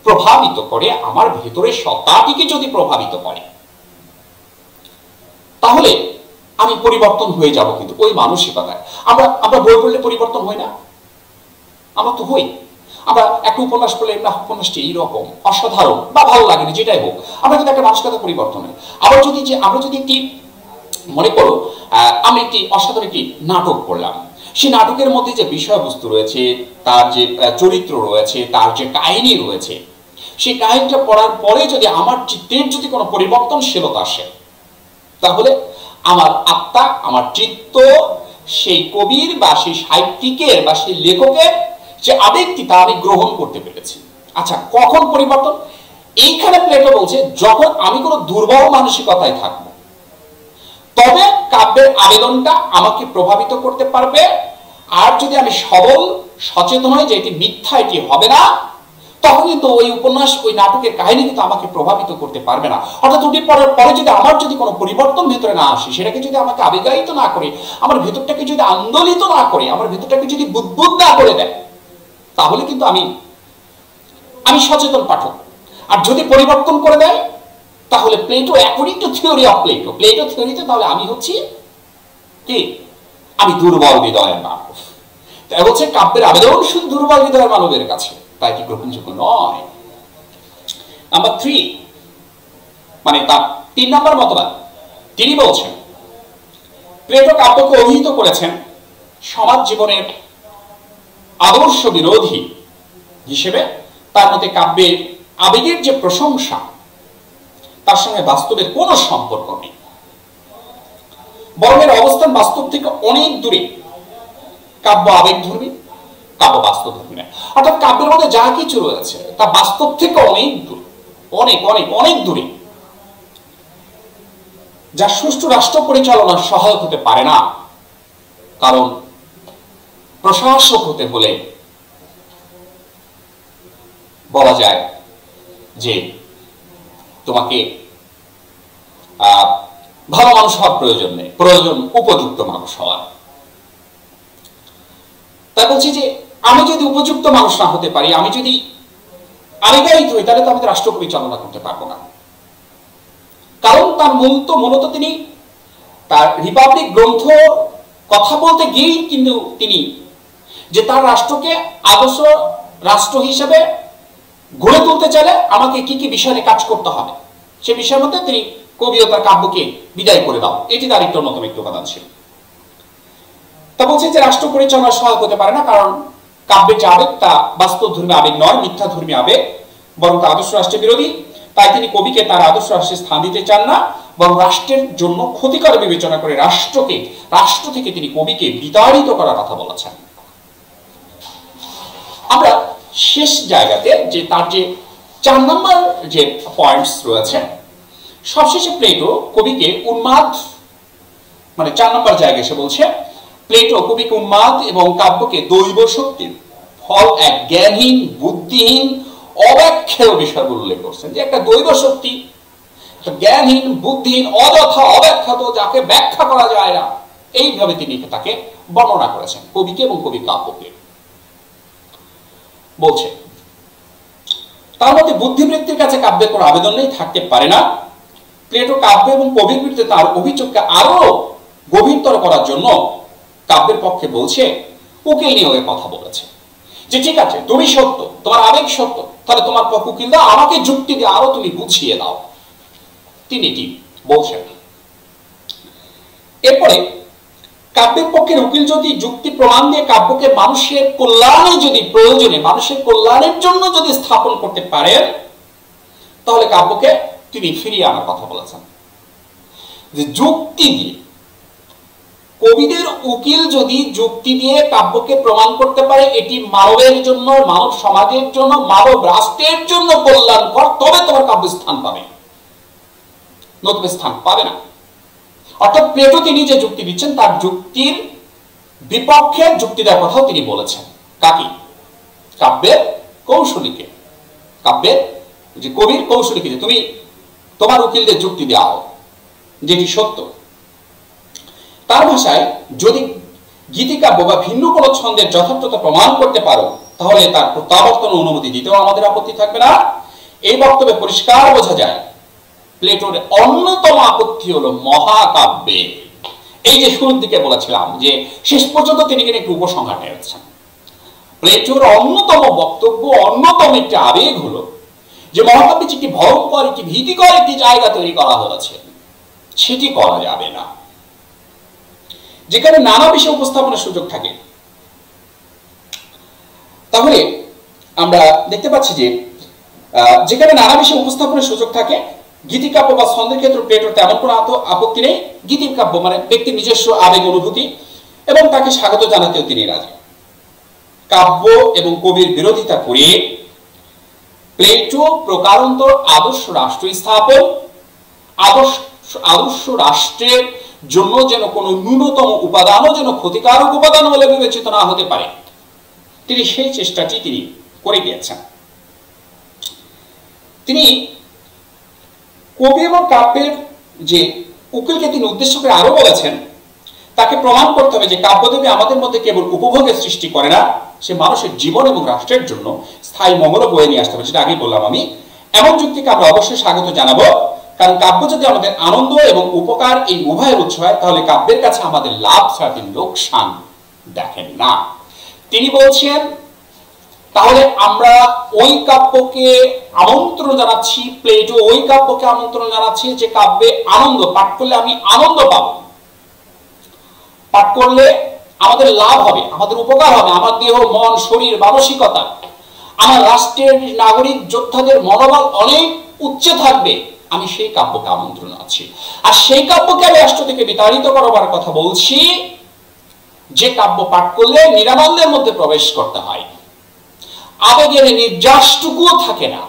প্রভাবিত করে, আমার ভেতরের সত্তাটিকে যদি প্রভাবিত করে, তাহলে আমি পরিবর্তন হয়ে যাব। কিন্তু ওই মানসিকতায় আমরা বই পড়লে পরিবর্তন হয় না? আমরা তো হই। আমরা একটা উপন্যাস পড়লে না উপন্যাসটি এইরকম অসাধারণ বা ভালো লাগেনি, যেটাই হোক, আমরা কিন্তু একটা মানসিকতা পরিবর্তন হয়। আবার আমরা যদি একটি মনে করো আমি একটি অসাধারণ একটি নাটক পড়লাম, সেই নাটকের মধ্যে যে বিষয়বস্তু রয়েছে, তার যে চরিত্র রয়েছে, তার যে কাহিনী রয়েছে, সেই কাহিনীটা পড়ার পরে যদি আমার চিত্তের যদি কোনো পরিবর্তনশীলতা আসে, তাহলে আমার আত্মা, আমার চিত্ত সেই কবির বা সেই সাহিত্যিকের বা সেই লেখকের যে আবেগটি তা আমি গ্রহণ করতে পেরেছি। আচ্ছা, কখন পরিবর্তন? এইখানে প্লেটো বলছে যখন আমি কোনো দুর্বল মানসিকতায় থাকবো, তবে কাব্যের আবেদনটা আমাকে প্রভাবিত করতে পারবে। আর যদি আমি সবল সচেতন হই যে এটি মিথ্যা, এটি হবে না, তখন কিন্তু ওই উপন্যাস, ওই নাটকের কাহিনী কিন্তু আমাকে প্রভাবিত করতে পারবে না। অর্থাৎ দুটি পড়ার পরে যদি আমার যদি কোনো পরিবর্তন ভেতরে না আসে, সেটাকে যদি আমাকে আবেগায়িত না করে, আমার ভেতরটাকে যদি আন্দোলিত না করে, আমার ভেতরটাকে যদি বুদবুদ না করে দেয়, তাহলে কিন্তু আমি সচেতন পাঠক। আর যদি পরিবর্তন করে দেয়, তাহলে Plato according to theory of Plato থিওরিতে তাহলে আমি হচ্ছি কি? আমি দুর্বল হৃদয়ের মানব। তাই বলছে কাব্যের আবেদন শুধু দুর্বল হৃদয়ের মানবের কাছে, তাই কি গ্রহণযোগ্য নয়। নাম্বার 3, মানে তার 3 নম্বর মতবাদ, তিনি বলছেন প্লেটো কাব্যকে অভিহিত করেছেন সমাজ জীবনের আদর্শ বিরোধী হিসেবে। তার মতে কাব্যের আবেগের যে প্রশংসা, তার সঙ্গে বাস্তবের কোনো সম্পর্ক নেই, বরং এর অবস্থান বাস্তব থেকে অনেক দূরে। কাব্য আবেগধর্মী, কাব্য বাস্তবধর্মী নয়। অর্থাৎ কাব্যের মধ্যে যা কিছু রয়েছে তা বাস্তব থেকে অনেক দূরে, অনেক অনেক অনেক দূরে, যা সুষ্ঠু রাষ্ট্র পরিচালনার সহায়ক হতে পারে না। কারণ প্রশাসক হতে হলে বলা যায় যে তোমাকে ভালো মানুষ হওয়ার প্রয়োজন নেই, প্রয়োজন উপযুক্ত মানুষ হওয়ার। তাই বলছি যে আমি যদি উপযুক্ত মানুষ না হতে পারি, আমি যদি আবেগায়িত হই, তাহলে তো আমাদের রাষ্ট্র পরিচালনা করতে পারবো না। কারণ তার মূলত তিনি তার রিপাবলিক গ্রন্থ কথা বলতে গিয়েই কিন্তু তিনি যে তার রাষ্ট্রকে আদর্শ রাষ্ট্র হিসেবে গড়ে তুলতে চাইলে আমাকে কি কি বিষয়ে কাজ করতে হবে, সে বিষয়ের মধ্যে তিনি কবি ও তার কাব্যকে বিদায় করে দাও, এটি তার একটি অন্যতম একটি উপাদান ছিল। তা বলছে যে রাষ্ট্র পরিচালনার সহায়ক হতে পারে না, কারণ কাব্যের যে আবেগ তা বাস্তব ধর্মী আবেগ নয়, মিথ্যা ধর্মী আবেগ, বরং তা আদর্শ রাষ্ট্রের বিরোধী। তাই তিনি কবিকে তার আদর্শ রাষ্ট্রে স্থান দিতে চান না, বরং রাষ্ট্রের জন্য ক্ষতিকর বিবেচনা করে রাষ্ট্র থেকে তিনি কবিকে বিতাড়িত করার কথা বলেছেন। আমরা শেষ জায়গাতে যে তার যে 4 নম্বর যে পয়েন্টস রয়েছে, সবশেষে প্লেটো কবিকে উন্মাদ, মানে 4 নম্বর জায়গায় সে বলছে প্লেটো কবিকে উন্মাদ এবং কাব্যকে দৈব শক্তির ফল এক জ্ঞানহীন, বুদ্ধিহীন, অব্যাখ্যেয় বিষয় উল্লেখ করছেন, যে একটা দৈব শক্তি, জ্ঞানহীন, বুদ্ধিহীন, অযথা, অব্যাখ্যাত, যাকে ব্যাখ্যা করা যায় না, এইভাবে তিনি তাকে বর্ণনা করেছেন কবিকে এবং কবি কাব্যকে। বলছে তার মধ্যে বুদ্ধিবৃত্তির কাছে কাব্যের কোনো আবেদন নেই, থাকতে পারে না। প্লেটো কাব্য এবং কবির বিরুদ্ধে তার অভিযোগকে আরো গভীরতর করার জন্য কাব্যের পক্ষে বলছে, উকিল নিয়োগের কথা বলেছে, যে ঠিক আছে তুমি সত্য, তোমার আবেগ সত্য, তাহলে তোমার পক্ষে উকিল দাও, আমাকে যুক্তি দিয়ে আরো তুমি বুঝিয়ে দাও। তিনি এটি বলছেন। এরপরে কাব্যের পক্ষের উকিল যদি যুক্তি প্রমাণ দিয়ে কাব্যকে মানুষের কল্যাণে, যদি প্রয়োজনে মানুষের কল্যাণের জন্য যদি স্থাপন করতে পারেন, তাহলে কাব্যকে তিনি ফিরিয়ে আনার কথা বলেছেন। যে যুক্তি দিয়ে, কবিদের উকিল যদি যুক্তি দিয়ে কাব্যকে প্রমাণ করতে পারে এটি মানবের জন্য, মানব সমাজের জন্য, মানব রাষ্ট্রের জন্য কল্যাণকর, তবে তোমার কাব্য স্থান পাবে, নতুবা স্থান পাবে না। অর্থাৎ প্লেটো তিনি যে যুক্তি দিচ্ছেন তার যুক্তির বিপক্ষে যুক্তি দেওয়ার কথাও তিনি বলেছেন। কাকি? কাব্যের কৌশলীকে, কাব্যের যে কবির কৌশলীকে, যে তুমি তোমার উকিলদের যুক্তি দাও যেটি সত্য। তার ভাষায় যদি গীতিকাব্য বা ভিন্ন কোনো ছন্দের যথার্থতা প্রমাণ করতে পারো, তাহলে তার প্রত্যাবর্তন অনুমতি দিতেও আমাদের আপত্তি থাকবে না। এই বক্তব্যে পরিষ্কার বোঝা যায় প্লেটোর অন্যতম আপত্তি হলো মহাকাব্যে। এই যে শুরুর দিকে বলেছিলাম যে শেষ পর্যন্ত তিনি কিন্তু একটু উপসংহার টেনেছেন। প্লেটোর অন্যতম বক্তব্য, অন্যতম একটি আবেগ হলো যে মহাকাব্যে একটি ভয়ঙ্কর, একটি ভীতিকর একটি জায়গা তৈরি করা হয়েছে, সেটি করা যাবে না, যেখানে নানা বিষয় উপস্থাপনের সুযোগ থাকে। তাহলে আমরা দেখতে পাচ্ছি যে যেখানে নানা বিষয় উপস্থাপনের সুযোগ থাকে, গীতিকাব্য বা ছন্দের ক্ষেত্রে প্লেটোর তেমন কোনো আপত্তি নেই। গীতিকাব্য মানে ব্যক্তির নিজস্ব আবেগ অনুভূতি, এবং তাকে স্বাগত জানাতেও তিনি রাজি। কাব্য এবং কবির বিরোধিতা করে প্লেটো প্রকারান্তর আদর্শ রাষ্ট্র স্থাপন, আদর্শ রাষ্ট্রের জন্য যেন কোনো ন্যূনতম উপাদানও যেন ক্ষতিকারক উপাদান বলে বিবেচিত না হতে পারে, তিনি সেই চেষ্টাটি তিনি করে গিয়েছেন। তিনি কবি এবং কাব্যের যে উকিলকে তিনি উদ্দেশ্য করে আরো বলেছেন, তাকে প্রমাণ করতে হবে যে কাব্যদেবী আমাদের মধ্যে কেবল উপভোগের সৃষ্টি করে না, সে মানুষের জীবন এবং রাষ্ট্রের জন্য স্থায়ী মঙ্গল বয়ে নিয়ে আসতে হবে। যেটা আগে বললাম আমি, এমন যুক্তিকে আমরা অবশ্যই স্বাগত জানাবো, কারণ কাব্য যদি আমাদের আনন্দ এবং উপকার এই উভয়ের উৎস হয়, তাহলে কাব্যের কাছে আমাদের লাভ ছাড়া তিনি লোকসান দেখেন না। তিনি বলছেন তাহলে আমরা ওই কাব্যকে আমন্ত্রণ জানাচ্ছি, প্লেটো ওই কাব্যকে আমন্ত্রণ জানাচ্ছি যে কাব্যে আনন্দ, পাঠ করলে আমি আনন্দ পাবো, পাঠ করলে আমাদের লাভ হবে, আমাদের উপকার হবে, আমার দেহ, মন, শরীর, মানসিকতা, আমার রাষ্ট্রের নাগরিক যোদ্ধাদের মনোবল অনেক উচ্চে থাকবে, আমি সেই কাব্যকে আমন্ত্রণ আছি। আর সেই কাব্যকে আমি রাষ্ট্র থেকে বিতাড়িত করবার কথা বলছি, যে কাব্য পাঠ করলে নিরানন্দের মধ্যে প্রবেশ করতে হয়, আবেগের নির্যাসটুকুও থাকে না,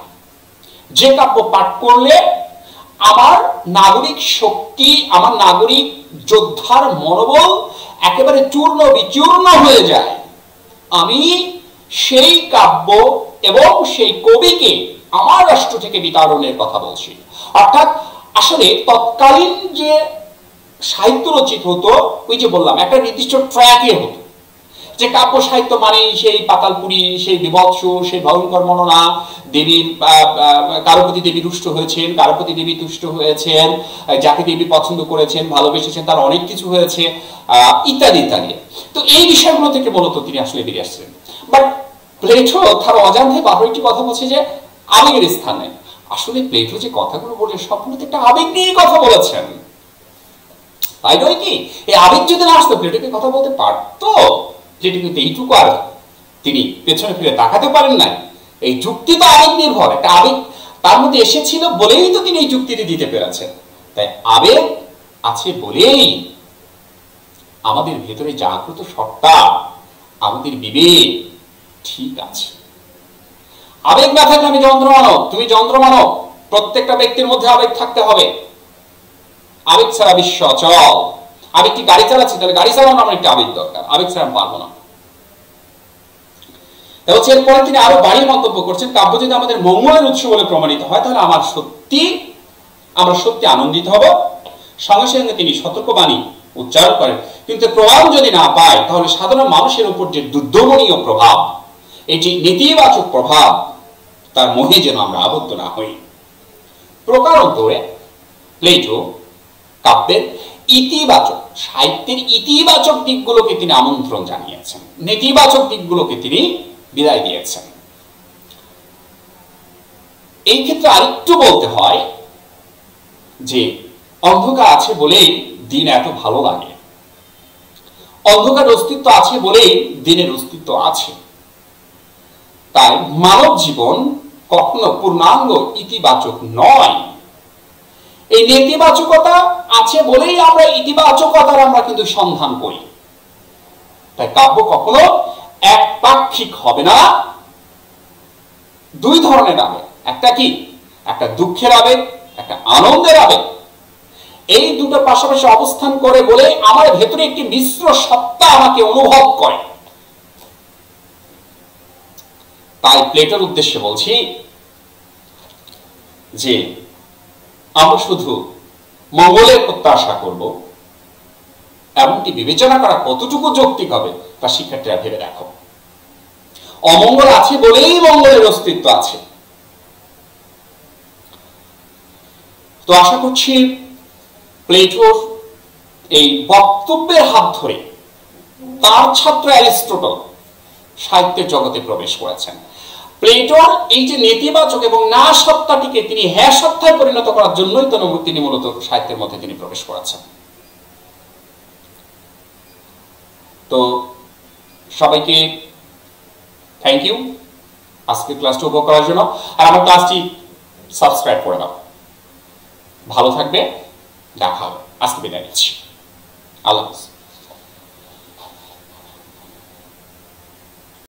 যে কাব্য পাঠ করলে আমার নাগরিক শক্তি, আমার নাগরিক যোদ্ধার মনোবল একেবারে চূর্ণ বিচূর্ণ হয়ে যায়, আমি সেই কাব্য এবং সেই কবিকে আমার রাষ্ট্র থেকে বিতাড়নের কথা বলছি। অর্থাৎ আসলে তৎকালীন যে সাহিত্য রচিত হতো, ওই যে বললাম একটা নির্দিষ্ট ট্র্যাকে হতো, যে কাব্য সাহিত্য মানে সেই পাতালপুরী, সেই বিভৎস, সেই ভয়ঙ্কর মননা, দেবীর কারো প্রতি দেবী রুষ্ট হয়েছেন, কারো প্রতি দেবী তুষ্ট হয়েছেন, যাকে দেবী পছন্দ করেছেন, ভালোবেসেছেন, তার অনেক কিছু হয়েছে, ইত্যাদি ইত্যাদি। তো এই বিষয়গুলো থেকে মূলত তিনি আসলে বেরিয়ে আসছেন। বাট প্লেটো তার অজান্তে বারো একটি কথা বলছে যে আবেগের স্থানে। আসলে প্লেটো যে কথাগুলো বলে সবগুলোতে একটা আবেগ নিয়ে কথা বলেছেন, তাই নয় কি? এই আবেগ যদি না আসতো প্লেটোকে কথা বলতে পারতো? প্লেটো কিন্তু এইটুকু আর তিনি পেছনে ফিরে তাকাতে পারেন না। এই যুক্তি তো আবেগ নির্ভর, একটা আবেগ তার মধ্যে এসেছিল বলেই তো তিনি এই যুক্তিটি দিতে পেরেছেন। তাই আবেগ আছে বলেই আমাদের ভেতরে জাগ্রত সত্তা, আমাদের বিবেক ঠিক আছে। আবেগ না থাকলে আমি যন্ত্র মানব, তুমি যন্ত্র মানব, প্রত্যেকটা ব্যক্তির মধ্যে আবেগ থাকতে হবে। আবেগ ছাড়া বিশ্ব অচল। আমি একটি গাড়ি চালাচ্ছি, তাহলে গাড়ি চালানো আমার একটি আবেগ দরকার, আবেগ ছাড়া আমি পারবো না। এরপরে তিনি আরো বাড়িয়ে মন্তব্য করছেন, কাব্য যদি আমাদের মঙ্গলের উৎস বলে প্রমাণিত হয় তাহলে আমরা সত্যি আনন্দিত হব। সঙ্গে সঙ্গে তিনি সতর্কবাণী উচ্চারণ করেন, কিন্তু প্রমাণ যদি না পায় তাহলে সাধারণ মানুষের উপর যে দুর্দমনীয় প্রভাব, এটি নেতিবাচক প্রভাব, তার মোহে যেন আমরা আবদ্ধ না হই। প্রকারান্তরে প্লেটো কাব্যের ইতিবাচক, সাহিত্যের ইতিবাচক দিকগুলোকে তিনি আমন্ত্রণ জানিয়েছেন, নেতিবাচক দিকগুলোকে তিনি বিদায় দিয়েছেন। এই ক্ষেত্রে আরেকটু বলতে হয় যে অন্ধকার আছে বলেই দিন এত ভালো লাগে, অন্ধকার অস্তিত্ব আছে বলেই দিনের অস্তিত্ব আছে। তাই মানব জীবন কখনো পূর্ণাঙ্গ ইতিবাচক নয়। এই নেতিবাচকতা আছে বলেই আমরা ইতিবাচকতার আমরা কিন্তু সন্ধান করি। তাই কাব্য কখনো একপাক্ষিক হবে না, দুই ধরনের আবেগ, একটা কি, একটা দুঃখের আবেগ, একটা আনন্দের আবেগ, এই দুটো পাশাপাশি অবস্থান করে বলে আমার ভেতরে একটি মিশ্র সত্তা আমাকে অনুভব করে। তাই প্লেটোর উদ্দেশ্যে বলছি যে আমরা শুধু মঙ্গলের প্রত্যাশা করব, এমনটি বিবেচনা করা কতটুকু যৌক্তিক হবে তা শিক্ষার্থীরা ভেবে দেখো। অমঙ্গল আছে বলেই মঙ্গলের অস্তিত্ব আছে। তো আশা করছি প্লেটোর এই বক্তব্যের হাত ধরে তার ছাত্র অ্যারিস্টটল সাহিত্যের জগতে প্রবেশ করেছেন। প্লেটোর এই যে নেতিবাচক এবং না সত্তাটিকে তিনি হ্যাঁ সত্তায় পরিণত করার জন্যই তো তিনি মূলত সাহিত্যের মধ্যে তিনি প্রবেশ করেছেন। তো সবাইকে থ্যাংক ইউ আজকে ক্লাসটি উপভোগ করার জন্য। আর আমার ক্লাসটি সাবস্ক্রাইব করে দাও। ভালো থাকবে, দেখা হবে। আজকে বিদায় নিচ্ছি। আল্লাহ হাফেজ।